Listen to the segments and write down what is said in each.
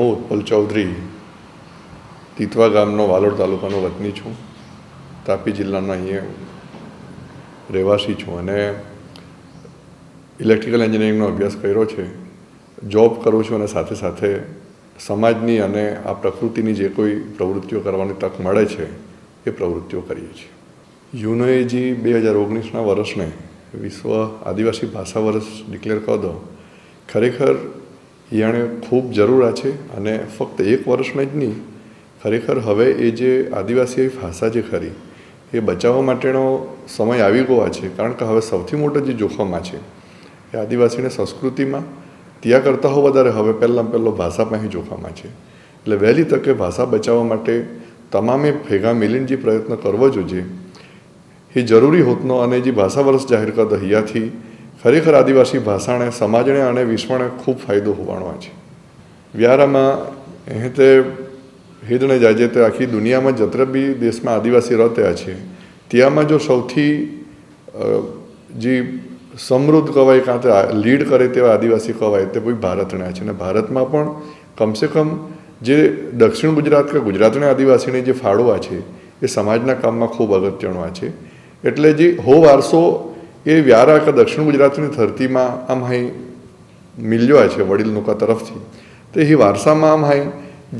હું ઉત્પલ ચૌધરી તીતવા ગામનો વાલોડ તાલુકાનો વતની છું. તાપી જિલ્લાના અહીંયા રહેવાસી છું અને ઇલેક્ટ્રિકલ એન્જિનિયરિંગનો અભ્યાસ કર્યો છે. જોબ કરું છું અને સાથે સાથે સમાજની અને આ પ્રકૃતિની જે કોઈ પ્રવૃત્તિઓ કરવાની તક મળે છે એ પ્રવૃત્તિઓ કરીએ છીએ. યુનોએજી 2019ના વર્ષને વિશ્વ આદિવાસી ભાષા વર્ષ ડિક્લેર કરી દો. ખરેખર એને ખૂબ જરૂર છે અને ફક્ત એક વર્ષમાં જ નહીં, ખરેખર હવે એ જે આદિવાસી ભાષા જે ખરી એ બચાવવા માટેનો સમય આવી ગયો છે. કારણ કે હવે સૌથી મોટો જે જોખમમાં છે એ આદિવાસીને સંસ્કૃતિમાં ત્યાં કરતાં હો વધારે હવે પહેલો ભાષામાં જોખમમાં છે. એટલે વહેલી તકે ભાષા બચાવવા માટે તમામે ભેગા મિલીને જે પ્રયત્ન કરવો જોઈએ એ જરૂરી હોતનો. અને જે ભાષા વર્ષ જાહેર કરતો હૈયાથી ખરેખર આદિવાસી ભાષાને સમાજને અને વિશ્વને ખૂબ ફાયદો હોવાનો છે. વ્યારામાં તે હેદને જાજે તે આખી દુનિયામાં જત્ર બી દેશમાં આદિવાસી રહેતા છે ત્યાંમાં જો સૌથી જે સમૃદ્ધ કહેવાય કાં તો લીડ કરે તેવા આદિવાસી કહેવાય તે કોઈ ભારતના છે. અને ભારતમાં પણ કમસે કમ જે દક્ષિણ ગુજરાત કે ગુજરાતના આદિવાસીને જે ફાળવા છે એ સમાજના કામમાં ખૂબ અગત્યનો છે. એટલે જે હો વારસો એ વ્યારા કે દક્ષિણ ગુજરાતની ધરતીમાં આમ હાઈ મિલ્યો છે વડીલ લોકા તરફથી. તો એ વારસામાં આમ હાઈ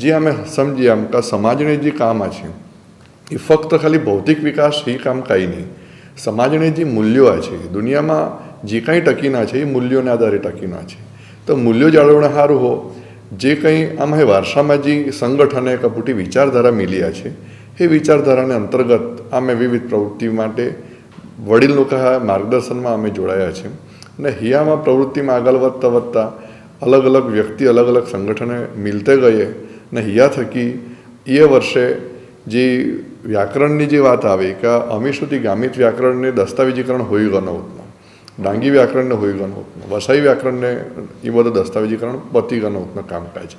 જે અમે સમજીએ આમ કે સમાજને જે કામ છે એ ફક્ત ખાલી ભૌતિક વિકાસ એ કામ કાંઈ નહીં. સમાજને જે મૂલ્યો છે દુનિયામાં જે કંઈ ટકીના છે એ મૂલ્યોને આધારે ટકીના છે. તો મૂલ્યો જાળવણે સારું હો જે કંઈ આમ હે વારસામાં જે સંગઠને કપૂટી વિચારધારા મિલ્યા છે એ વિચારધારાને અંતર્ગત અમે વિવિધ પ્રવૃત્તિ માટે વડીલ લોકો માર્ગદર્શનમાં અમે જોડાયા છે. અને હિયામાં પ્રવૃત્તિમાં આગળ વધતા અલગ અલગ વ્યક્તિ અલગ અલગ સંગઠને મિલતે ગયે ને હિયા થકી એ વર્ષે જે વ્યાકરણની જે વાત આવે કે અમે સુધી ગામિત વ્યાકરણને દસ્તાવેજીકરણ હોય ગનો હોતનો, ડાંગી વ્યાકરણને હોય ગનો હોતનો, વસાઈ વ્યાકરણને એ બધું દસ્તાવેજીકરણ પતી ગનો હોતનો કામકાજ,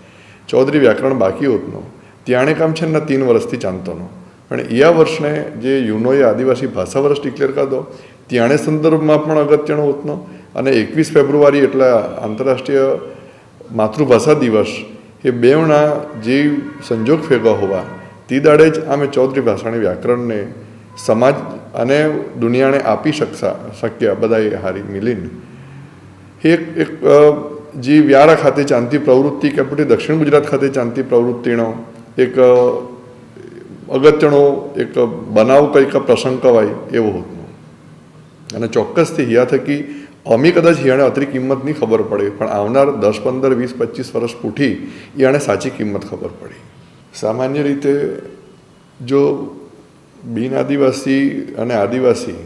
ચૌધરી વ્યાકરણ બાકી હોતનો ત્યાણે કામ છે ને 3 વર્ષથી ચાલતોનો. અને એ વર્ષને જે યુનોએ આદિવાસી ભાષા વર્ષ ડિક્લેર કરી દો ત્યાણે સંદર્ભમાં પણ અગત્યનો હોતનો. અને 21 ફેબ્રુઆરી એટલે આંતરરાષ્ટ્રીય માતૃભાષા દિવસ એ બેવના જે સંજોગ ભેગા હોવા તે દાડે જ અમે ચૌધરી ભાષાની વ્યાકરણને સમાજ અને દુનિયાને આપી શક્યા બધાએ હારી મિલીને. એક જે વ્યારા ખાતે ચાલતી પ્રવૃત્તિ કે પછી દક્ષિણ ગુજરાત ખાતે ચાલતી પ્રવૃત્તિનો એક અગત્યનો એક બનાવ કંઈક પ્રસંગ કહેવાય એવો હોતો. અને ચોક્કસથી હિયા થકી અમે કદાચ હિયાને અતરી કિંમત નહીં ખબર પડે પણ આવનાર 10, 15, 20, 25 વર્ષ પૂઠી યાને સાચી કિંમત ખબર પડી. સામાન્ય રીતે જો બિન આદિવાસી અને આદિવાસી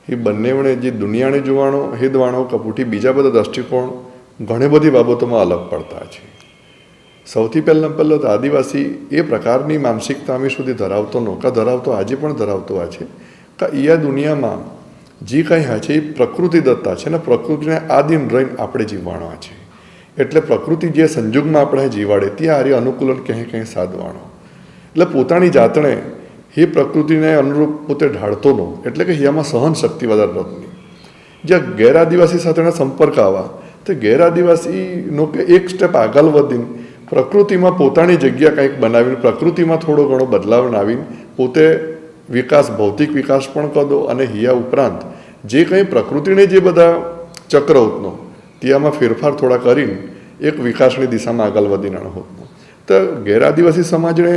એ બંનેવણે જે દુનિયાને જોવાનો હેદવાણો કપૂઠી બીજા બધા દૃષ્ટિકોણ ઘણી બધી બાબતોમાં અલગ પડતા છે. સૌથી પહેલાં તો આદિવાસી એ પ્રકારની માનસિકતા અમે સુધી ધરાવતો આજે પણ ધરાવતો છે કે એ દુનિયામાં જે કંઈ હા છે એ પ્રકૃતિ દત્તા છે ને પ્રકૃતિને આદિન રહીને આપણે જીવવાના છે. એટલે પ્રકૃતિ જે સંજોગમાં આપણે જીવાડે ત્યાં આરે અનુકૂલન ક્યાંય સાધવાનો. એટલે પોતાની જાતને એ પ્રકૃતિને અનુરૂપ પોતે ઢાળતો નો. એટલે કે એમાં સહન શક્તિ વધારે નથી. જ્યાં ગેરઆદિવાસી સાથેના સંપર્ક આવા તો ગેરઆદિવાસીનો કે એક સ્ટેપ આગળ વધીને પ્રકૃતિમાં પોતાની જગ્યા કંઈક બનાવીને પ્રકૃતિમાં થોડો ઘણો બદલાવ લાવીને પોતે વિકાસ ભૌતિક વિકાસ પણ કરી દો. અને હિયા ઉપરાંત જે કંઈ પ્રકૃતિને જે બધા ચક્ર હોતનો ત્યાંમાં ફેરફાર થોડા કરીને એક વિકાસની દિશામાં આગળ વધીને હોતનો. તો ગેરઆદિવાસી સમાજને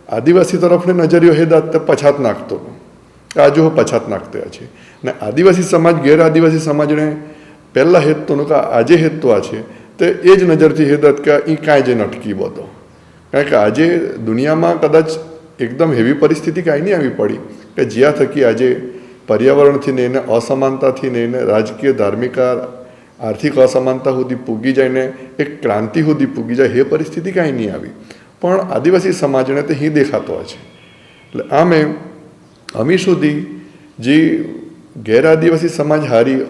આદિવાસી તરફને નજરિયો હેદાત પછાત નાખતો આજો પછાત નાખતા છે. ને આદિવાસી સમાજ ગેરઆદિવાસી સમાજને પહેલાં હેતતોનું કે આજે હેતતો છે તો એ જ નજરથી હેદાત કે એ કાંઈ જે નટકી બધો. કારણ કે આજે દુનિયામાં કદાચ એકદમ હેવી પરિસ્થિતિ કાંઈ નહીં આવી પડી કે જ્યાં થકી આજે પર્યાવરણથી લઈને અસમાનતાથી લઈને રાજકીય ધાર્મિક આર્થિક અસમાનતા સુધી પૂગી જાયને એક ક્રાંતિ સુધી પૂગી જાય એ પરિસ્થિતિ કાંઈ નહીં આવી. પણ આદિવાસી સમાજને તે અહીં દેખાતો છે. એટલે અમે સુધી જે ગેરઆદિવાસી સમાજ હારી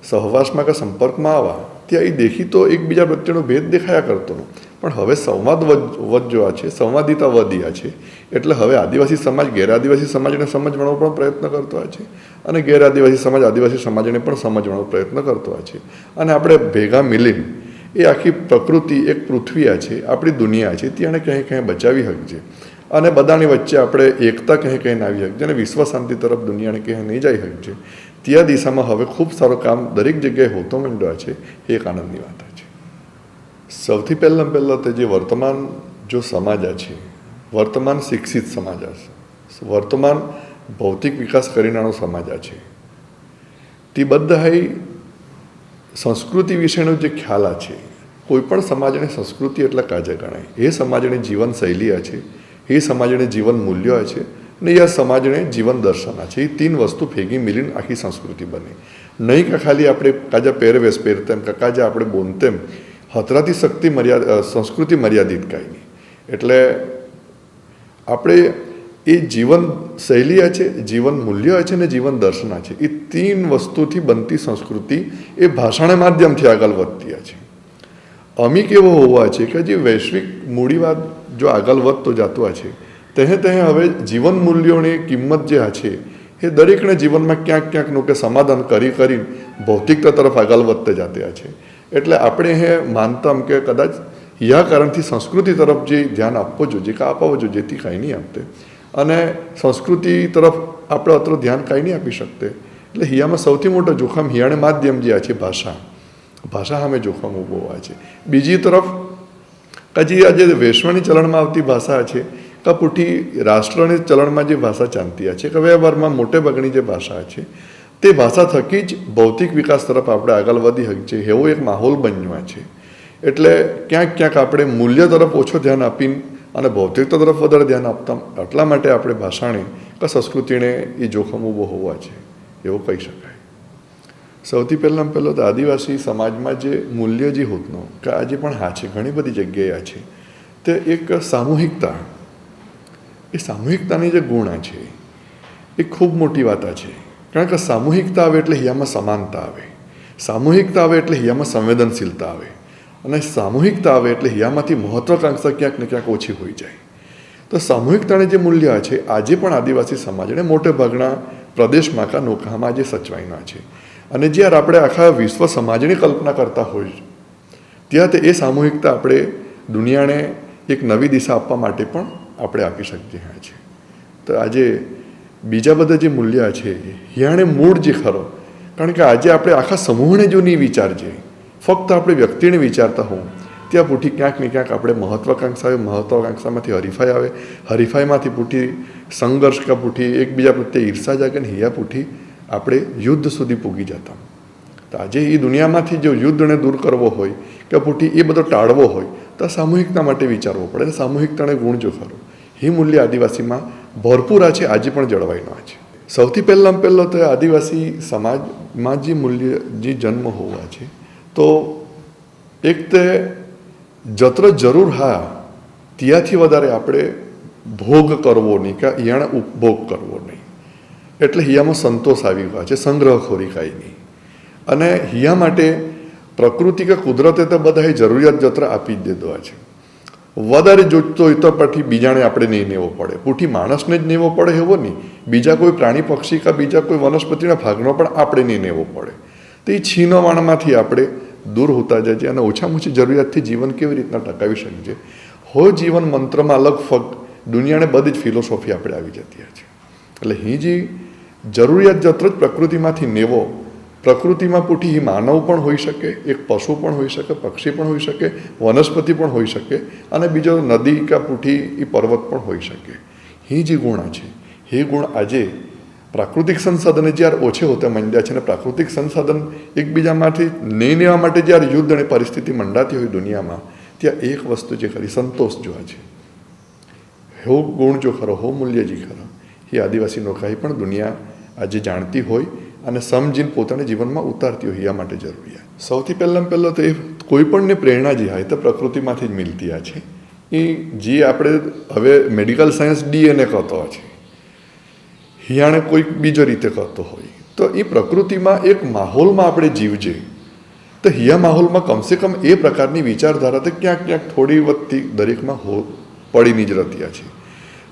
સહવાસમાં કે સંપર્કમાં આવવા ત્યાં એ દેખીતો એકબીજા પ્રત્યેનો ભેદ દેખાયા કરતો. પણ હવે સંવાદ વધ્યો છે, સંવાદિતા વધ્યા છે. એટલે હવે આદિવાસી સમાજ ગેરઆદિવાસી સમાજને સમજવાનો પણ પ્રયત્ન કરતો છે અને ગેરઆદિવાસી સમાજ આદિવાસી સમાજને પણ સમજવાનો પ્રયત્ન કરતો છે. અને આપણે ભેગા મિલીને એ આખી પ્રકૃતિ એક પૃથ્વી આ છે, આપણી દુનિયા છે, તેને ક્યાંય ક્યાંય બચાવી શકજે અને બધાની વચ્ચે આપણે એકતા ક્યાંય ક્યાંય આવી શકજે અને વિશ્વ શાંતિ તરફ દુનિયાને ક્યાંય નહીં જઈ શકજે. ત્યાં દિશામાં હવે ખૂબ સારું કામ દરેક જગ્યાએ હોતો માંડ્યો છે. એ એક આનંદની વાત છે. સૌથી પહેલાં તે જે વર્તમાન જો સમાજ છે, વર્તમાન શિક્ષિત સમાજ છે, વર્તમાન ભૌતિક વિકાસ કરીનારો સમાજ છે, તે બધાય સંસ્કૃતિ વિશેનો જે ખ્યાલ છે, કોઈ પણ સમાજની સંસ્કૃતિ એટલે કાજે ગણાય. એ સમાજની જીવનશૈલી છે, એ સમાજની જીવન મૂલ્યો છે ને એ સમાજને જીવન દર્શન છે. એ તીન વસ્તુ ભેગી મિલીને આખી સંસ્કૃતિ બને. નહીં કે ખાલી આપણે કાજા પહેરવેશ પહેરતેમ કે કાજા આપણે બોલતેમ હતરાતી શક્તિ સંસ્કૃતિ મર્યાદિત કાંઈ નહીં. એટલે આપણે એ જીવન શૈલી છે, જીવન મૂલ્ય છે ને જીવન દર્શન છે, એ તીન વસ્તુથી બનતી સંસ્કૃતિ એ ભાષાના માધ્યમથી આગળ વધતી છે. અમીક એવો હોવા છે કે જે વૈશ્વિક મૂડીવાદ જો આગળ વધતો જતો છે, તે હવે જીવન મૂલ્યોની કિંમત જે છે એ દરેકને જીવનમાં ક્યાંક ક્યાંકનું કે સમાધાન કરી ભૌતિકતા તરફ આગળ વધતે જતા છે. એટલે આપણે એ માનતા કે કદાચ યા કારણથી સંસ્કૃતિ તરફ જે ધ્યાન આપવો જોઈએ કે અપાવવો જોઈએ, જેથી કાંઈ નહીં આપતે અને સંસ્કૃતિ તરફ આપણે અત્ર ધ્યાન કાંઈ નહીં આપી શકતે. એટલે હિયામાં સૌથી મોટો જોખમ હિયાણે માધ્યમ જે છે ભાષા સામે જોખમ ઊભો હોય છે. બીજી તરફ હજી આજે વૈશ્વની ચલણમાં આવતી ભાષા છે કે પૂઠી રાષ્ટ્રની ચલણમાં જે ભાષા ચાલતી છે કે વ્યવહારમાં મોટે ભાગની જે ભાષા છે તે ભાષા થકી જ ભૌતિક વિકાસ તરફ આપણે આગળ વધી શકીએ એવો એક માહોલ બન્યો છે. એટલે ક્યાંક આપણે મૂલ્ય તરફ ઓછો ધ્યાન આપીને અને ભૌતિકતા તરફ વધારે ધ્યાન આપતા, એટલા માટે આપણે ભાષાને કે સંસ્કૃતિને એ જોખમ ઊભો હોવા છે એવું કહી શકાય. સૌથી પહેલાં તો આદિવાસી સમાજમાં જે મૂલ્ય જે હોતનો કે આજે પણ છે, ઘણી બધી જગ્યાએ છે, તે એક સામૂહિકતા, એ સામૂહિકતાની જે ગુણ છે એ ખૂબ મોટી વાત છે. કારણ કે સામૂહિકતા આવે એટલે હિયામાં સમાનતા આવે, સામૂહિકતા આવે એટલે હિયામાં સંવેદનશીલતા આવે અને સામૂહિકતા આવે એટલે હિયામાંથી મહત્વાકાંક્ષા ક્યાંક ને ક્યાંક ઓછી હોઈ જાય. તો સામૂહિકતાની જે મૂલ્ય છે આજે પણ આદિવાસી સમાજને મોટે ભાગના પ્રદેશમાં કા નોકામાં જે સચવાઈના છે. અને જ્યારે આપણે આખા વિશ્વ સમાજની કલ્પના કરતા હોય ત્યાં તે એ સામૂહિકતા આપણે દુનિયાને એક નવી દિશા આપવા માટે પણ આપણે આપી શકીએ છીએ. તો આજે બીજા બધા જે મૂલ્ય છે હિયાણે મૂળ જે ખરો, કારણ કે આજે આપણે આખા સમૂહને જો નહીં વિચારજે, ફક્ત આપણે વ્યક્તિને વિચારતા હોઉં, ત્યાં પૂઠી ક્યાંક ને ક્યાંક આપણે મહત્વાકાંક્ષા આવે, મહત્વાકાંક્ષામાંથી હરીફાઈ આવે, હરીફાઈમાંથી પૂઠી સંઘર્ષ કા પૂઠી એકબીજા પ્રત્યે ઈર્ષા જાગે ને હિયા પૂઠી આપણે યુદ્ધ સુધી પૂગી જતા. તો આજે એ દુનિયામાંથી જો યુદ્ધને દૂર કરવો હોય કે પૂઠી એ બધો ટાળવો હોય તો સામૂહિકતા માટે વિચારવો પડે. સામૂહિકતાને ગુણ જો ખરો એ મૂલ્ય આદિવાસીમાં ભરપૂર છે, આજે પણ જળવાઈનો છે. સૌથી પહેલાં તો આદિવાસી સમાજમાં જે મૂલ્ય જે જન્મ હોવા છે, તો એક તે જત્ર જરૂર ત્યાંથી વધારે આપણે ભોગ કરવો નહીં કે અહીંયા ઉપભોગ કરવો નહીં. એટલે હિયામાં સંતોષ આવી ગયા છે, સંગ્રહખોરી કાંઈ નહીં. અને હિયા માટે પ્રકૃતિ કે કુદરતે તો બધાએ જરૂરિયાત જત્ર આપી જ દીધો છે. વધારે જોઈતો હોય તો પછી બીજાને આપણે નહીં નેવો પડે, પૂઠી માણસને જ નેવો પડે એવો નહીં, બીજા કોઈ પ્રાણી પક્ષી કે બીજા કોઈ વનસ્પતિના ભાગનો પણ આપણે નહીં નેવો પડે. તો એ છીનવાણમાંથી આપણે દૂર હોતા જાય છે અને ઓછામાં ઓછી જરૂરિયાતથી જીવન કેવી રીતના ટકાવી શકીએ. જીવન મંત્રમાં લગભગ દુનિયાને બધી જ ફિલોસોફી આપણે આવી જતી છે. એટલે અહીં જે જરૂરિયાત જત્ર જ પ્રકૃતિમાંથી નેવો, પ્રકૃતિમાં પૂઠી માનવ પણ હોઈ શકે, એક પશુ પણ હોઈ શકે, પક્ષી પણ હોઈ શકે, વનસ્પતિ પણ હોઈ શકે અને બીજો નદી કે પૂઠી એ પર્વત પણ હોઈ શકે. એ જે ગુણ છે એ ગુણ આજે પ્રાકૃતિક સંસાધન જ્યારે ઓછે હોતા મંડ્યા છે અને પ્રાકૃતિક સંસાધન એકબીજામાંથી નહીં લેવા માટે જ્યારે યુદ્ધ અને પરિસ્થિતિ મંડાતી હોય દુનિયામાં, ત્યાં એક વસ્તુ જે ખરી સંતોષ જોવા છે, હો ગુણ જો ખરો, હો મૂલ્ય જે ખરો, એ આદિવાસી નોકાઈ પણ દુનિયા આજે જાણતી હોય અને સમજીને પોતાના જીવનમાં ઉતારતી હોય. એ માટે જરૂરી. સૌથી પહેલાં તો એ કોઈ પણને પ્રેરણા જે હોય તો પ્રકૃતિમાંથી જ મિલતી છે. એ જે આપણે હવે મેડિકલ સાયન્સ DNA કહેતો હોય છે, હિયાણે કોઈક બીજો રીતે કરતો હોય, તો એ પ્રકૃતિમાં એક માહોલમાં આપણે જીવજે તો હિયા માહોલમાં કમસે કમ એ પ્રકારની વિચારધારા તો ક્યાંક ક્યાંક થોડી વધતી દરેકમાં પડીની જ રહેતી છે.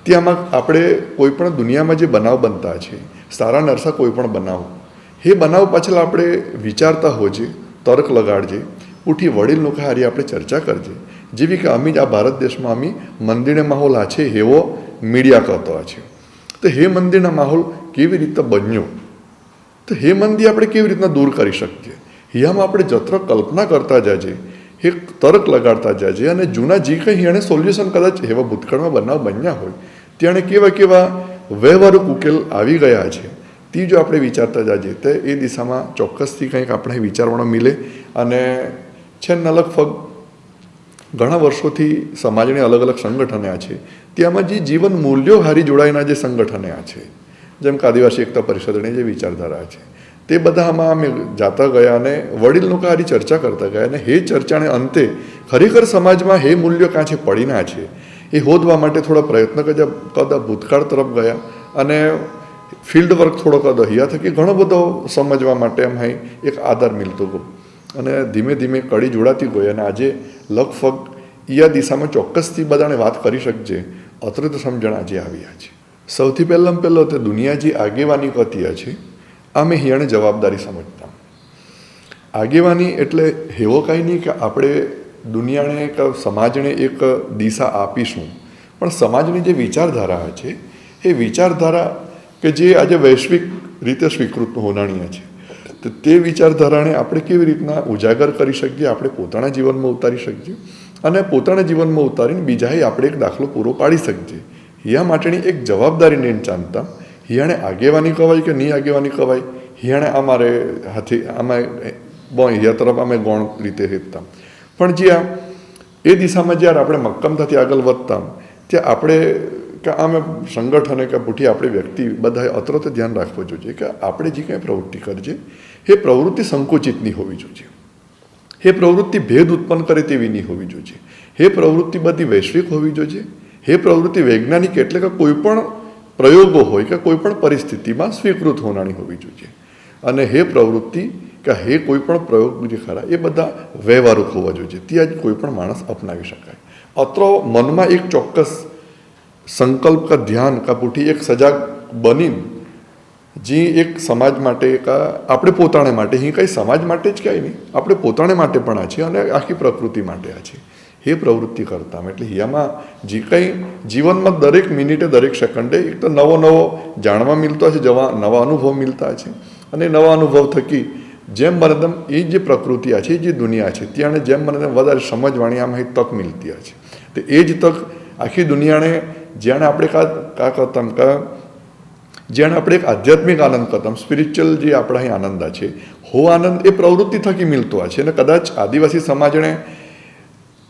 ત્યાંમાં આપણે કોઈ પણ દુનિયામાં જે બનાવ બનતા છે, સારા નરસા કોઈ પણ બનાવ, એ બનાવ પાછળ આપણે વિચારતા હોઈએ, તર્ક લગાડજે, ઉઠી વડીલ લોકો હારી આપણે ચર્ચા કરજે જેવી કે અમે જ આ ભારત દેશમાં અમે મંદિરનો માહોલ આ છે એવો મીડિયા કહેતો છે. તો હે મંદિરના માહોલ કેવી રીતે બન્યો, તો હે મંદિર આપણે કેવી રીતના દૂર કરી શકીએ, હિયામાં આપણે જત્ર કલ્પના કરતા જાજે, એ તર્ક લગાડતા જાજે, અને જૂના જે કંઈ એણે સોલ્યુશન કદાચ એવા ભૂતકાળમાં બનાવ બન્યા હોય ત્યાં કેવા કેવા વ્યવહારિક ઉકેલ આવી ગયા છે તે જો આપણે વિચારતા જાજે તો એ દિશામાં ચોક્કસથી કંઈક આપણે વિચારવાનો મિલે. અને છે લગભગ ઘણા વર્ષોથી સમાજને અલગ અલગ સંગઠને આ છે, ત્યાંમાં જે જીવન મૂલ્યો હારી જોડાયેલા જે સંગઠને આ છે, જેમ કે આદિવાસી એકતા પરિષદની જે વિચારધારા છે, તે બધામાં અમે જાતા ગયા અને વડીલ લોકો હારી ચર્ચા કરતા ગયા. અને એ ચર્ચાને અંતે ખરેખર સમાજમાં એ મૂલ્યો કાં છે પડીના છે એ શોધવા માટે થોડા પ્રયત્ન કદા ભૂતકાળ તરફ ગયા અને ફિલ્ડ વર્ક થોડો કદો હિયા થકી ઘણો બધો સમજવા માટે એમ એક આધાર મિલતો ગયો અને ધીમે ધીમે કડી જોડાતી ગઈ. અને આજે લગભગ આ દિશામાં ચોક્કસથી બધાને વાત કરી શકજે અત્રે તો સમજણ આજે આવ્યા છે. સૌથી પહેલાં તે દુનિયા જે આગેવાની કરતી છે અમે હિયાને જવાબદારી સમજતા. આગેવાની એટલે એવો કાંઈ નહીં કે આપણે દુનિયાને એક સમાજને એક દિશા આપીશું, પણ સમાજની જે વિચારધારા છે એ વિચારધારા કે જે આજે વૈશ્વિક રીતે સ્વીકૃત હોનાણીયા છે, તો તે વિચારધારાને આપણે કેવી રીતના ઉજાગર કરી શકીએ, આપણે પોતાના જીવનમાં ઉતારી શકીએ અને પોતાના જીવનમાં ઉતારીને બીજાએ આપણે એક દાખલો પૂરો પાડી શકીએ. હિયા માટેની એક જવાબદારીને જાણતા. હિયાણે આગેવાની કહેવાય કે નહીં આગેવાની કહેવાય, હિયાણે અમારે હાથી આમાં હિયા તરફ અમે ગૌણ રીતે હેતતા. પણ જ્યાં એ દિશામાં જ્યારે આપણે મક્કમતાથી આગળ વધતા ત્યાં આપણે કે આમે સંગઠને કે પૂઠી આપણી વ્યક્તિ બધાએ અત્રત ધ્યાન રાખવું જોઈએ કે આપણે જે કંઈ પ્રવૃત્તિ કરજે એ પ્રવૃત્તિ સંકુચિત નહીં હોવી જોઈએ, એ પ્રવૃત્તિ ભેદ ઉત્પન્ન કરે તેવી નહીં હોવી જોઈએ, એ પ્રવૃત્તિ બધી વૈશ્વિક હોવી જોઈએ, એ પ્રવૃત્તિ વૈજ્ઞાનિક એટલે કે કોઈ પણ પ્રયોગો હોય કે કોઈ પણ પરિસ્થિતિમાં સ્વીકૃત હોનારી હોવી જોઈએ. અને એ પ્રવૃત્તિ કે એ કોઈ પણ પ્રયોગ જે ખરા એ બધા વ્યવહારિક હોવા જોઈએ, ત્યાં જ કોઈ પણ માણસ અપનાવી શકાય. અત્ર મનમાં એક ચોક્કસ સંકલ્પ કા ધ્યાન કા પૂઠી એક સજાગ બની જે એક સમાજ માટે કા આપણે પોતાને માટે અહીં કંઈ સમાજ માટે જ કાંઈ નહીં, આપણે પોતાને માટે પણ આ છે અને આખી પ્રકૃતિ માટે આ છે એ પ્રવૃત્તિ કરતા. એટલે હિયામાં જે કંઈ જીવનમાં દરેક મિનિટે દરેક સેકન્ડે એક તો નવો નવો જાણવા મિલતો છે, નવા અનુભવ મિલતા છે અને નવા અનુભવ થકી જેમ બને તેમ એ જે પ્રકૃતિ આ છે, જે દુનિયા છે ત્યાં જેમ બને તેમ વધારે સમજવાની આમાં તક મિલતી છે. તો એ જ તક આખી દુનિયાને જેણે આપણે કા કરતામ જેણે આપણે એક આધ્યાત્મિક આનંદ કરતામ સ્પિરિચ્યુઅલ જે આપણા અહીં આનંદ છે હો આનંદ એ પ્રવૃત્તિ થકી મિલતો છે. અને કદાચ આદિવાસી સમાજને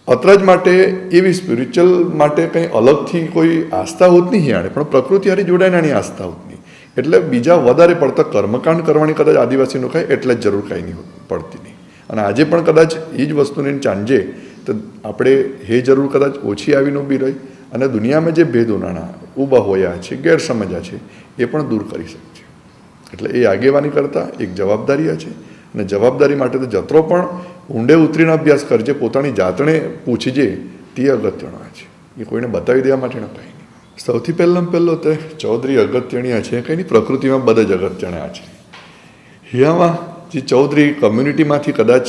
અત્રજ માટે એવી સ્પિરિચ્યુઅલ માટે કંઈ અલગથી કોઈ આસ્થા હોત નહીં હિયાણે, પણ પ્રકૃતિ હારી જોડાયનાની આસ્થા હોત નહીં. એટલે બીજા વધારે પડતા કર્મકાંડ કરવાની કદાચ આદિવાસીનું કાંઈ એટલે જ જરૂર કાંઈ નહીં પડતી નહીં. અને આજે પણ કદાચ એ જ વસ્તુને ચાંજે તો આપણે એ જરૂર કદાચ ઓછી આવીને ઊભી રહી અને દુનિયામાં જે ભેદોનાણા ઊભા હોયા છે, ગેરસમજા છે એ પણ દૂર કરી શકીએ. એટલે એ આગેવાની કરતાં એક જવાબદારી છે અને જવાબદારી માટે તો જતરો પણ ઊંડે ઉતરીને અભ્યાસ કરજે, પોતાની જાતને પૂછજે, તે અગત્યનો છે. એ કોઈને બતાવી દેવા માટેનો કંઈ નહીં. સૌથી પહેલો તે ચૌધરી અગત્યણીયા છે, કંઈ નહીં પ્રકૃતિમાં બધા જ અગત્યના છે. હિયામાં જે ચૌધરી કમ્યુનિટીમાંથી કદાચ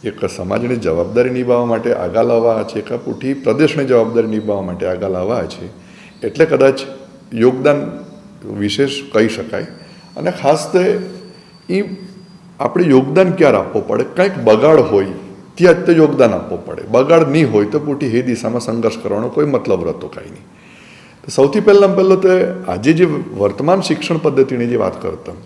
એક સમાજની જવાબદારી નિભાવવા માટે આગળ લાવવા છે કે પૂઠી પ્રદેશની જવાબદારી નિભાવવા માટે આગળ લાવવા છે, એટલે કદાચ યોગદાન વિશેષ કહી શકાય. અને ખાસ તે એ આપણે યોગદાન ક્યારે આપવું પડે, કંઈક બગાડ હોય ત્યાં જ તે યોગદાન આપવું પડે, બગાડ નહીં હોય તો પૂઠી એ દિશામાં સંઘર્ષ કરવાનો કોઈ મતલબ રહેતો કાંઈ નહીં. તો સૌથી પહેલો તે આજે જે વર્તમાન શિક્ષણ પદ્ધતિની જે વાત કરતા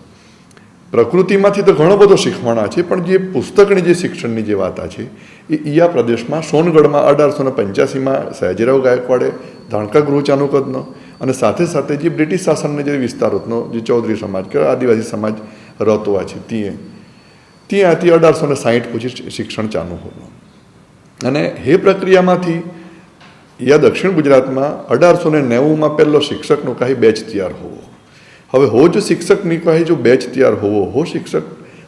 પ્રકૃતિમાંથી તો ઘણો બધો શીખવાના છે, પણ જે પુસ્તકની જે શિક્ષણની જે વાત છે એ ઈયા પ્રદેશમાં સોનગઢમાં 1885માં સયાજીરાવ ગાયકવાડે ધાણકા ગૃહ ચાલુ કરનો અને સાથે સાથે જે બ્રિટિશ શાસનને જે વિસ્તારોનો જે ચૌધરી સમાજ કે આદિવાસી સમાજ રહેતો છે ત્યાંથી 1860 પછી શિક્ષણ ચાલુ હોવાનું. અને એ પ્રક્રિયામાંથી યા દક્ષિણ ગુજરાતમાં 1890માં પહેલો શિક્ષકનો કાંઈ બેચ તૈયાર હોવો. હવે હો જો શિક્ષક નહીં કહે જો બેચ તૈયાર હોવો, હો શિક્ષક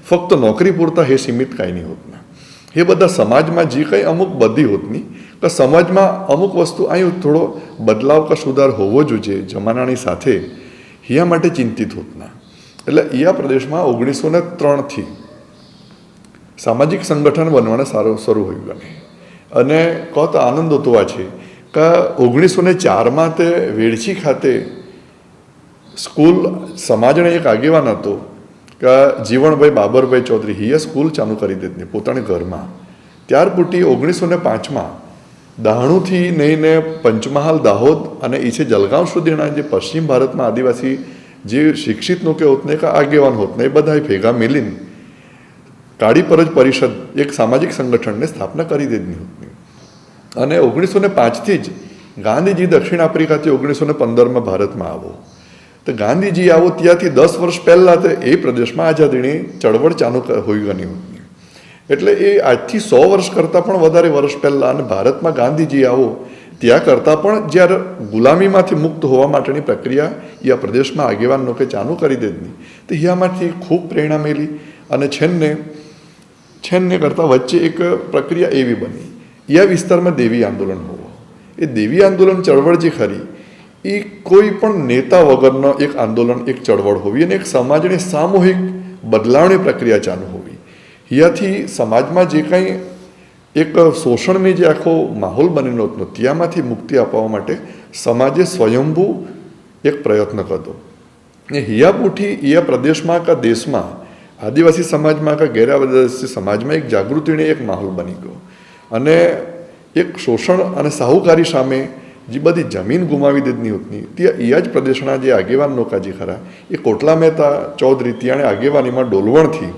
ફક્ત નોકરી પૂરતા હે સીમિત કાંઈ નહીં હોતના. એ બધા સમાજમાં જે કંઈ અમુક બધી હોતની કે સમાજમાં અમુક વસ્તુ અહીં થોડો બદલાવ કે સુધાર હોવો જોઈએ જમાનાની સાથે, હિયા માટે ચિંતિત હોતના. એટલે ઈયા પ્રદેશમાં 1903થી સામાજિક સંગઠન બનવાને શરૂ હોય ગમે અને કહો તો આનંદ હોતો આ છે કે 1904માં તે વેડછી ખાતે સ્કૂલ સમાજને એક આગેવાન હતો કે જીવણભાઈ બાબરભાઈ ચૌધરી હિએ સ્કૂલ ચાલુ કરી દીધી પોતાના ઘરમાં. ત્યાર પૂટી 1905માં દહાણુથી લઈને પંચમહાલ, દાહોદ અને ઈછે જલગાંવ સુધીના જે પશ્ચિમ ભારતમાં આદિવાસી જે શિક્ષિતનું કે હોતને કે આગેવાન હોતને એ બધા ભેગા મિલીને કાળી પરજ પરિષદ એક સામાજિક સંગઠનને સ્થાપના કરી દીધી હતી. અને 1905થી જ ગાંધીજી દક્ષિણ આફ્રિકાથી 1915માં ભારતમાં આવો. તો ગાંધીજી આવો ત્યાંથી 10 વર્ષ પહેલાં તો એ પ્રદેશમાં આઝાદીની ચળવળ ચાલુ હોઈ ગઈ હતી. એટલે એ આજથી 100 વર્ષ કરતાં પણ વધારે વર્ષ પહેલાં અને ભારતમાં ગાંધીજી આવો ત્યાં કરતાં પણ જ્યારે ગુલામીમાંથી મુક્ત હોવા માટેની પ્રક્રિયા એ આ પ્રદેશમાં આગેવાન લોકો ચાલુ કરી દીધી. તો યામાંથી ખૂબ પ્રેરણા મેળી અને છેન્ને કરતાં વચ્ચે એક પ્રક્રિયા એવી બની યા વિસ્તારમાં દેવી આંદોલન હોવો. એ દેવી આંદોલન ચળવળ જે ખરી એ કોઈ પણ નેતા વગરનો એક આંદોલન, એક ચળવળ હોવી અને એક સમાજની સામૂહિક બદલાવની પ્રક્રિયા ચાલુ હોવી. યાથી સમાજમાં જે કંઈ એક શોષણની જે આખો માહોલ બનેલો હતો ત્યાંમાંથી મુક્તિ અપાવવા માટે સમાજે સ્વયંભૂ એક પ્રયત્ન કર્યો. ને હિયાપુઠી યા પ્રદેશમાં કે દેશમાં આદિવાસી સમાજમાં કે ગેરઆદિવાસી સમાજમાં એક જાગૃતિની એક માહોલ બની ગયો અને એક શોષણ અને સાહુકારી સામે જે બધી જમીન ગુમાવી દીધની હોતની ત્યાં એ જ પ્રદેશના જે આગેવાન લોકો જે ખરા એ કોટલા મહેતા ચૌધરી ત્યાંને આગેવાનીમાં ડોલવણથી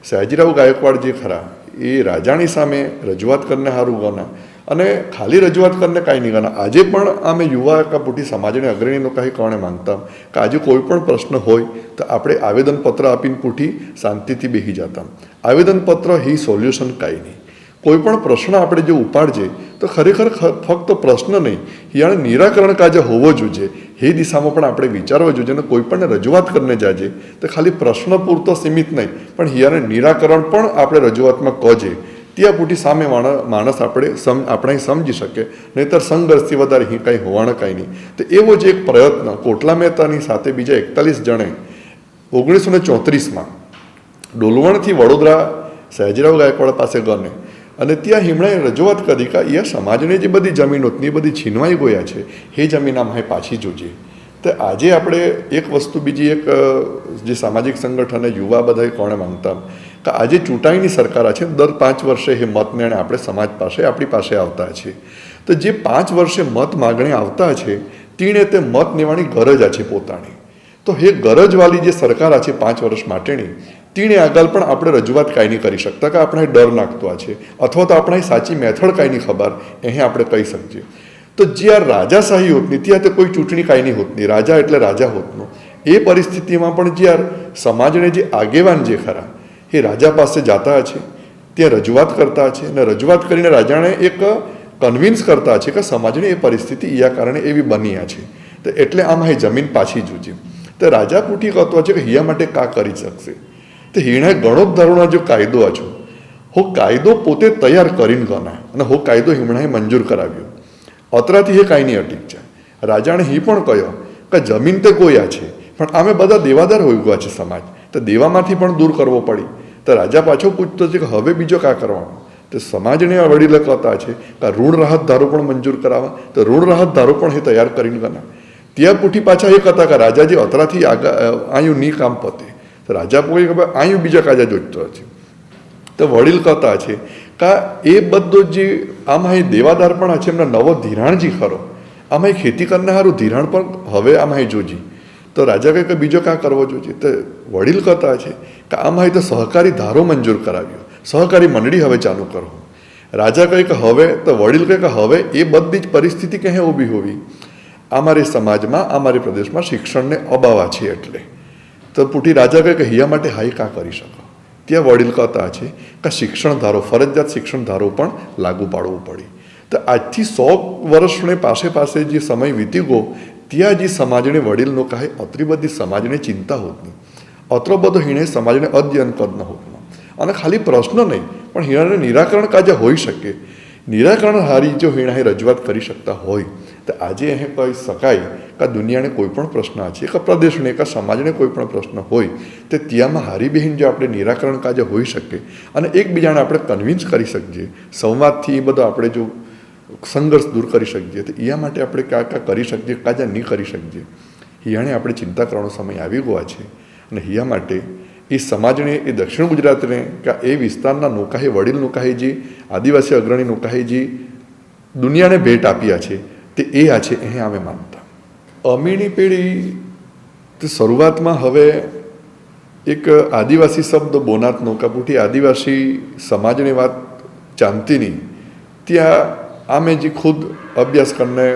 સયાજીરાવ ગાયકવાડ જે ખરા એ રાજાની સામે રજૂઆત કરીને સારું ગણા અને ખાલી રજૂઆત કરીને કાંઈ નહીં ગણા. આજે પણ અમે યુવા કાપુટી સમાજને અગ્રણીનો કાંઈ કોણે માંગતા કે આજે કોઈ પણ પ્રશ્ન હોય તો આપણે આવેદનપત્ર આપીને પૂઠી શાંતિથી બેસી જતા. આવેદનપત્ર હી સોલ્યુશન કાંઈ નહીં. કોઈ પણ પ્રશ્ન આપણે જો ઉપાડજે તો ખરેખર ફક્ત પ્રશ્ન નહીં યાને નિરાકરણ કાજે હોવો જોઈએ એ દિશામાં પણ આપણે વિચારવો જોઈએ. અને કોઈ પણ રજૂઆત કરીને જાજે તો ખાલી પ્રશ્ન પૂરતો સીમિત નહીં પણ હિયાને નિરાકરણ પણ આપણે રજૂઆતમાં કહેજે ત્યાં પૂટી સામે માણસ આપણે સમજી શકે. નહીંતર સંઘર્ષથી વધારે અહીં કાંઈ હોવાના કાંઈ નહીં. તો એવો જ એક પ્રયત્ન કોટલા મહેતાની સાથે બીજા 41 જણે 1934માં ડોલવણથી વડોદરા સયાજીરાવ ગાયકવાડ પાસે ગને અને ત્યાં હિમણાએ રજૂઆત કરી કે એ સમાજને જે બધી જમીનો એ બધી છીનવાઈ ગયા છે એ જમીન આમાં પાછી જોજે. તો આજે આપણે એક વસ્તુ બીજી એક જે સામાજિક સંગઠન યુવા બધા કોણે માંગતા કે આજે ચૂંટાઈની સરકાર છે દર 5 વર્ષે એ મતને આપણે સમાજ પાસે આપણી પાસે આવતા છે. તો જે 5 વર્ષે મત માગણી આવતા છે તેણે તે મત લેવાની ગરજ છે પોતાની. તો એ ગરજવાળી જે સરકાર છે 5 વર્ષ માટેની તેણે આગળ પણ આપણે રજૂઆત કાંઈ નહીં કરી શકતા કે આપણે ડર નાખતો છે અથવા તો આપણે સાચી મેથડ કાંઈ નહીં ખબર અહીં આપણે કહી શકીએ. તો જ્યાં રાજાશાહી હોતની ત્યાં તો કોઈ ચૂંટણી કાંઈ નહીં હોતની, રાજા એટલે રાજા હોતનો. એ પરિસ્થિતિમાં પણ જ્યાં સમાજને જે આગેવાન જે ખરા એ રાજા પાસે જતા છે, ત્યાં રજૂઆત કરતા છે અને રજૂઆત કરીને રાજાને એક કન્વિન્સ કરતા છે કે સમાજની એ પરિસ્થિતિ યા કારણે એવી બની છે તો એટલે આમાં એ જમીન પાછી જોજે. તો રાજા પૂઠી કહેતો છે કે હિયા માટે કા કરી શકશે. તો હિણે ઘણો જ ધોરણો જો કાયદો છો હો કાયદો પોતે તૈયાર કરીને ગણા અને હો કાયદો હિમણાએ મંજૂર કરાવ્યો. અત્રાથી એ કાંઈ નહીં અટીક છે. રાજાને એ પણ કહ્યો કે જમીન તો ગોયા છે પણ અમે બધા દેવાદાર હોઈ ગયા છે સમાજ, તો દેવામાંથી પણ દૂર કરવો પડી. તો રાજા પાછો પૂછતો છે કે હવે બીજો કા કરવાનો. તો સમાજને વડીલો કહેતા છે કે ઋણ રાહત ધારો પણ મંજૂર કરાવવા. તો ઋણ રાહત ધારો પણ એ તૈયાર કરીને ગણા. ત્યાં પૂઠી પાછા એ કહેતા કે રાજાજી અત્રાથી આયું ની કામ પતે. તો રાજા પોઈ કે આયું બીજા કાજા જોઈતો છે. તો વડીલ કહેતા છે કે એ બધો જે આમાં એ દેવાદાર પણ છે એમના નવો ધિરાણજી ખરો આમાં ખેતી કરનાર સારું ધિરાણ પણ હવે આમાં જોજી. તો રાજા કહે કે બીજો કાં કરવો જોઈએ. તો વડીલ કહેતા છે કે આમાં તો સહકારી ધારો મંજૂર કરાવ્યો, સહકારી મંડળી હવે ચાલુ કરો. રાજા કહે કે હવે, તો વડીલ કહે કે હવે એ બધી જ પરિસ્થિતિ કહે ઊભી હોવી અમારી સમાજમાં અમારી પ્રદેશમાં શિક્ષણને અભાવ છે એટલે. તો પૂઠી રાજા કહે કે હિયા માટે હાઈ કાં કરી શકો. ત્યાં વડીલ કહેતા છે કે શિક્ષણ ધારો, ફરજિયાત શિક્ષણ ધારો પણ લાગુ પાડવું પડે. તો આજથી 100 વર્ષને પાસે જે સમય વીતી ગયો ત્યાં જે સમાજને વડીલનો કહે અત્રી બધી સમાજને ચિંતા હોત નહીં, અત્રો બધો હિણે સમાજને અધ્યયન કદ ન હોત. અને ખાલી પ્રશ્ન નહીં પણ હિણાને નિરાકરણ કાજે હોઈ શકે. નિરાકરણ હારી જો હિણાએ રજૂઆત કરી શકતા હોય તો આજે અહીં કહી શકાય કે દુનિયાને કોઈ પણ પ્રશ્ન છે કે પ્રદેશને કે સમાજને કોઈ પણ પ્રશ્ન હોય તો ત્યાંમાં હારી બહેન જો આપણે નિરાકરણ કાજે હોઈ શકે અને એકબીજાને આપણે કન્વિન્સ કરી શકીએ, સંવાદથી એ બધો આપણે જો સંઘર્ષ દૂર કરી શકીએ તો એ માટે આપણે ક્યાં ક્યાં કરી શકીએ, કાજા નહીં કરી શકીએ, હિયાણે આપણે ચિંતા કરવાનો સમય આવી ગયો છે. અને હિયા માટે એ સમાજને, એ દક્ષિણ ગુજરાતને કે એ વિસ્તારના નૌકાહી, વડીલ નૌકાહી જે આદિવાસી અગ્રણી નૌકાહી જે દુનિયાને ભેટ આપ્યા છે તે એ આ છે એ અમે માનતા. અમીની પેઢી તો શરૂઆતમાં હવે એક આદિવાસી શબ્દ બોનાત નૌકાપુટી આદિવાસી સમાજની વાત ચાંતીની ત્યાં આમે જે ખુદ અભ્યાસ કરીને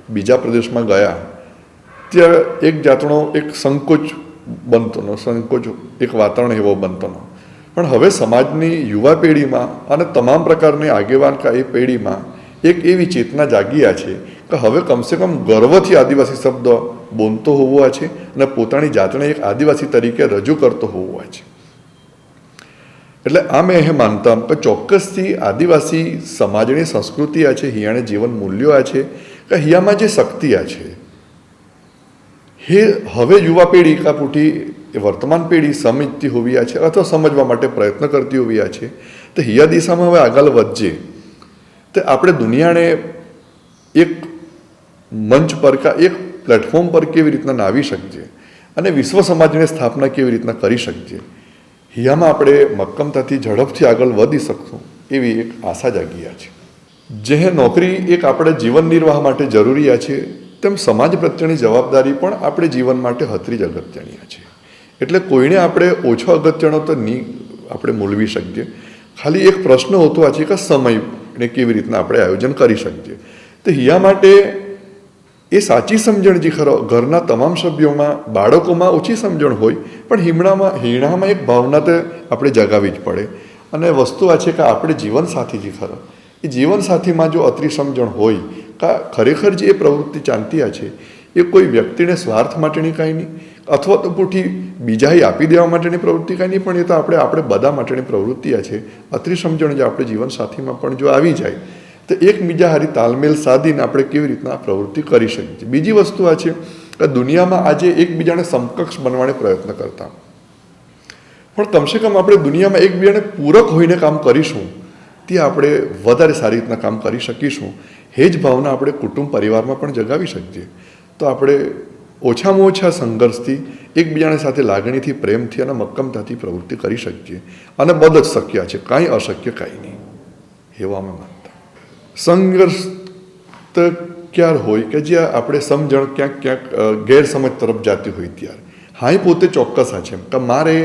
બીજા પ્રદેશમાં ગયા ત્યાં એક જાતનો એક સંકોચ બનતોનો, સંકોચ એક વાતાવરણ એવો બનતોનો. પણ હવે સમાજની યુવા પેઢીમાં અને તમામ પ્રકારની આગેવાન કા એ પેઢીમાં એક એવી ચેતના જાગીયા છે કે હવે કમસે કમ ગર્વથી આદિવાસી શબ્દ બોલતો હોવો છે અને પોતાની જાતને એક આદિવાસી તરીકે રજૂ કરતો હોવો છે. એટલે આ મેં એ માનતા કે ચોક્કસથી આદિવાસી સમાજની સંસ્કૃતિ આ છે, હિયાણે જીવન મૂલ્યો આ છે કે હિયામાં જે શક્તિ આ છે हे હવે યુવા પેઢી કા પૂઠી વર્તમાન પેઢી સમજતી હોવી છે અથવા સમજવા માટે પ્રયત્ન કરતી હોવી છે. તો હિયા દિશામાં હવે આગળ વધજે તો આપણે દુનિયાને એક મંચ પર કા એક પ્લેટફોર્મ પર કેવી રીતના લાવી શકીએ અને વિશ્વ સમાજની સ્થાપના કેવી રીતના કરી શકીએ, હિયામાં આપણે મક્કમતાથી ઝડપથી આગળ વધી શકશું એવી એક આશા જાગીયા છે. જે નોકરી એક આપણે જીવન નિર્વાહ માટે જરૂરી છે તેમ સમાજ પ્રત્યેની જવાબદારી પણ આપણે જીવન માટે હતરી જ અગત્યની છે. એટલે કોઈને આપણે ઓછો અગત્યનો તો નહીં આપણે મૂલવી શકીએ. ખાલી એક પ્રશ્ન હોતો છે કે સમયને કેવી રીતના આપણે આયોજન કરી શકીએ. તો હિયા માટે એ સાચી સમજણ જે ખરો ઘરના તમામ સભ્યોમાં, બાળકોમાં ઓછી સમજણ હોય પણ હિણામાં એક ભાવના તો આપણે જગાવવી જ પડે. અને વસ્તુ આ છે કે આપણે જીવનસાથી જે ખરો એ જીવનસાથીમાં જો અતિ સમજણ હોય કા ખરેખર જે એ પ્રવૃત્તિ ચાલતી છે એ કોઈ વ્યક્તિને સ્વાર્થ માટેની કાંઈ નહીં અથવા તો પૂઠી બીજાએ આપી દેવા માટેની પ્રવૃત્તિ કાંઈ નહીં, પણ એ તો આપણે બધા માટેની પ્રવૃત્તિ છે. અતિ સમજણ જે આપણે જીવનસાથીમાં પણ જો આવી જાય તો એકબીજા હારી તાલમેલ સાધીને આપણે કેવી રીતના આ પ્રવૃત્તિ કરી શકીએ. બીજી વસ્તુ આ છે કે દુનિયામાં આજે એકબીજાને સમકક્ષ બનવાનો પ્રયત્ન કરતા પણ કમસે કમ આપણે દુનિયામાં એકબીજાને પૂરક હોઈને કામ કરીશું ત્યાં આપણે વધારે સારી રીતના કામ કરી શકીશું. એ જ ભાવના આપણે કુટુંબ પરિવારમાં પણ જગાવી શકીએ તો આપણે ઓછામાં ઓછા સંઘર્ષથી એકબીજાની સાથે લાગણીથી, પ્રેમથી અને મક્કમતાથી પ્રવૃત્તિ કરી શકીએ અને બધું જ શક્ય છે, કાંઈ અશક્ય કાંઈ નહીં એવા અમે માનતા. સંઘર્ષ તો ક્યારે હોય કે જ્યાં આપણે સમજણ ક્યાંક ક્યાંક ગેરસમજ તરફ જતી હોય ત્યારે. હા, એ પોતે ચોક્કસ છે કે મારે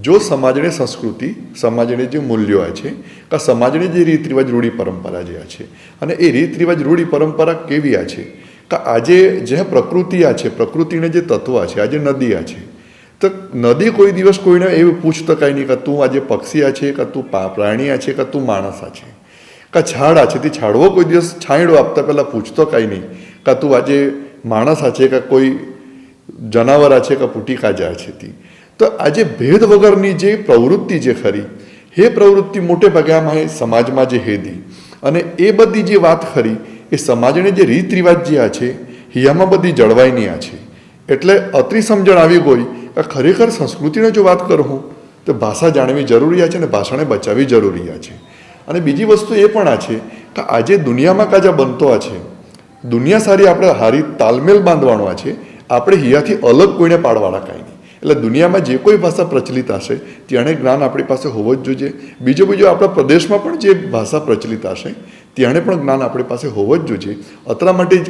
જો સમાજની સંસ્કૃતિ, સમાજની જે મૂલ્યો છે કે સમાજની જે રીત રિવાજ, રૂઢી પરંપરા જે છે અને એ રીત રિવાજ, રૂઢી પરંપરા કેવી છે કે આજે જે પ્રકૃતિ છે, પ્રકૃતિને જે તત્વ છે, આજે નદી છે તો નદી કોઈ દિવસ કોઈને એવું પૂછતો કાંઈ નહીં કે તું આજે પક્ષી છે કે તું પ્રાણી છે કે તું માણસ છે. કે છાડ છે તે છાડવો કોઈ દિવસ છાંયડો આપતા પહેલાં પૂછતો કાંઈ નહીં કે તું આજે માણસ છે કે કોઈ જનાવર છે કે પૂટી કાજા છે તે. તો આજે ભેદ વગરની જે પ્રવૃત્તિ જે ખરી એ પ્રવૃત્તિ મોટે ભાગે આમાં સમાજમાં જે હેદી અને એ બધી જે વાત ખરી એ સમાજને જે રીત રિવાજ જે છે હિયામાં બધી જળવાઈની છે. એટલે અતિ સમજણ આવી ગઈ કે ખરેખર સંસ્કૃતિને જો વાત કરું તો ભાષા જાણવી જરૂરી છે અને ભાષાને બચાવવી જરૂરી છે. અને બીજી વસ્તુ એ પણ છે કે આજે દુનિયામાં કાજા બનતો છે, દુનિયા સારી આપણે હારી તાલમેલ બાંધવાનો છે, આપણે હિયાથી અલગ કોઈને પાડવાના કાંઈ નહીં. એટલે દુનિયામાં જે કોઈ ભાષા પ્રચલિત હશે ત્યાંને જ્ઞાન આપણી પાસે હોવું જ જોઈએ. બીજું આપણા પ્રદેશમાં પણ જે ભાષા પ્રચલિત હશે ત્યાંને પણ જ્ઞાન આપણી પાસે હોવું જ જોઈએ. એટલા માટે જ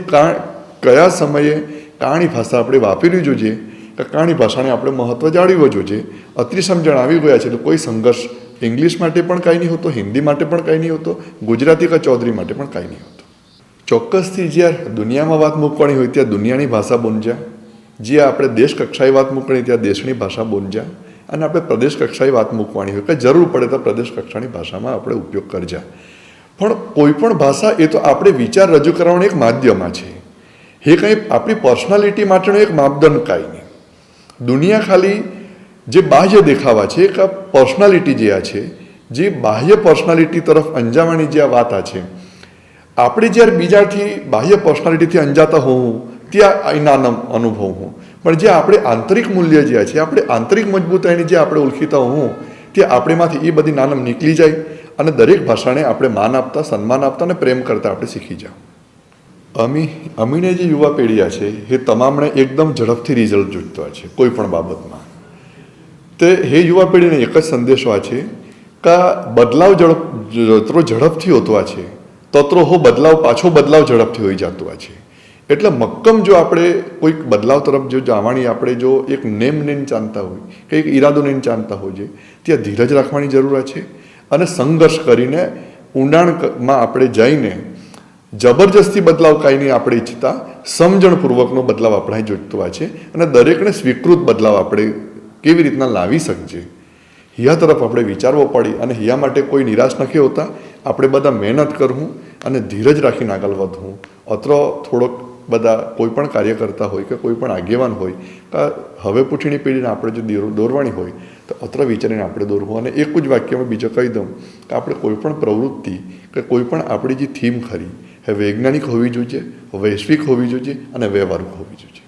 કયા સમયે કાણી ભાષા આપણે વાપરવી જોઈએ કે કાણી ભાષાને આપણે મહત્ત્વ જાળવવું જોઈએ. અતિ સમજણ આવી ગયા છે તો કોઈ સંઘર્ષ ઇંગ્લિશ માટે પણ કાંઈ નહીં હોતો, હિન્દી માટે પણ કાંઈ નહીં હોતો, ગુજરાતી કે ચૌધરી માટે પણ કાંઈ નહીં હોતો. ચોક્કસથી જ્યારે દુનિયામાં વાત મૂકવાની હોય ત્યાં દુનિયાની ભાષા બોલજા, જે આપણે દેશ કક્ષાએ વાત મૂકવાની ત્યાં દેશની ભાષા બોલજા અને આપણે પ્રદેશ કક્ષાએ વાત મૂકવાની હોય કે જરૂર પડે તો પ્રદેશ કક્ષાની ભાષામાં આપણે ઉપયોગ કરજા. પણ કોઈ પણ ભાષા એ તો આપણે વિચાર રજૂ કરવાનું એક માધ્યમ છે, એ કંઈ આપણી પર્સનાલિટી માટેનો એક માપદંડ કાંઈ નહીં. દુનિયા ખાલી જે બાહ્ય દેખાવા છે કે પર્સનાલિટી જે છે, જે બાહ્ય પર્સનાલિટી તરફ અંજાવાની જે આ વાત છે આપણે જ્યારે બીજાથી બાહ્ય પર્સનાલિટીથી અંજાતા હોઉં ત્યાં એના અનુભવ હું, પણ જે આપણે આંતરિક મૂલ્ય જે છે, આપણે આંતરિક મજબૂતાઈની જે આપણે ઓળખીતા હોઉં ત્યાં આપણેમાંથી એ બધી નાનમ નીકળી જાય અને દરેક ભાષાને આપણે માન આપતા, સન્માન આપતા અને પ્રેમ કરતા આપણે શીખી જાઓ. અમીને જે યુવા પેઢી છે એ તમામને એકદમ ઝડપથી રિઝલ્ટ જોઈતા છે કોઈ પણ બાબતમાં. તે હે યુવા પેઢીને એક જ સંદેશો આ છે કે બદલાવ જતરો ઝડપથી હોતો છે તત્રો હો પાછો બદલાવ ઝડપથી હોઈ જતો છે. એટલે મક્કમ જો આપણે કોઈક બદલાવ તરફ જો જવાની આપણે જો એક નેમને જાણતા હોય કે એક ઈરાદોને જાણતા હોઈએ ત્યાં ધીરજ રાખવાની જરૂર છે અને સંઘર્ષ કરીને ઊંડાણમાં આપણે જઈને જબરજસ્તી બદલાવ કાંઈ નહીં આપણે ઈચ્છતા, સમજણપૂર્વકનો બદલાવ આપણે જોઈતો છે અને દરેકને સ્વીકૃત બદલાવ આપણે કેવી રીતના લાવી શકીએ હિયા તરફ આપણે વિચારવો પડી. અને હિયા માટે કોઈ નિરાશ નથી હોતા, આપણે બધા મહેનત કરવું અને ધીરજ રાખીને આગળ વધવું. અત્ર થોડોક બધા કોઈ પણ કાર્ય કરતા હોય કે કોઈ પણ આગેવાન હોય કે હવે પૂછીની પેઢીને આપણે જો દોરવાની હોય તો અત્ર વિચારીને આપણે દોરવું. અને એક જ વાક્યમાં બીજો કહી દઉં કે આપણે કોઈ પણ પ્રવૃત્તિ કે કોઈ પણ આપણી જે થીમ ખરી એ વૈજ્ઞાનિક હોવી જોઈએ, વૈશ્વિક હોવી જોઈએ અને વ્યવહારિક હોવી જોઈએ.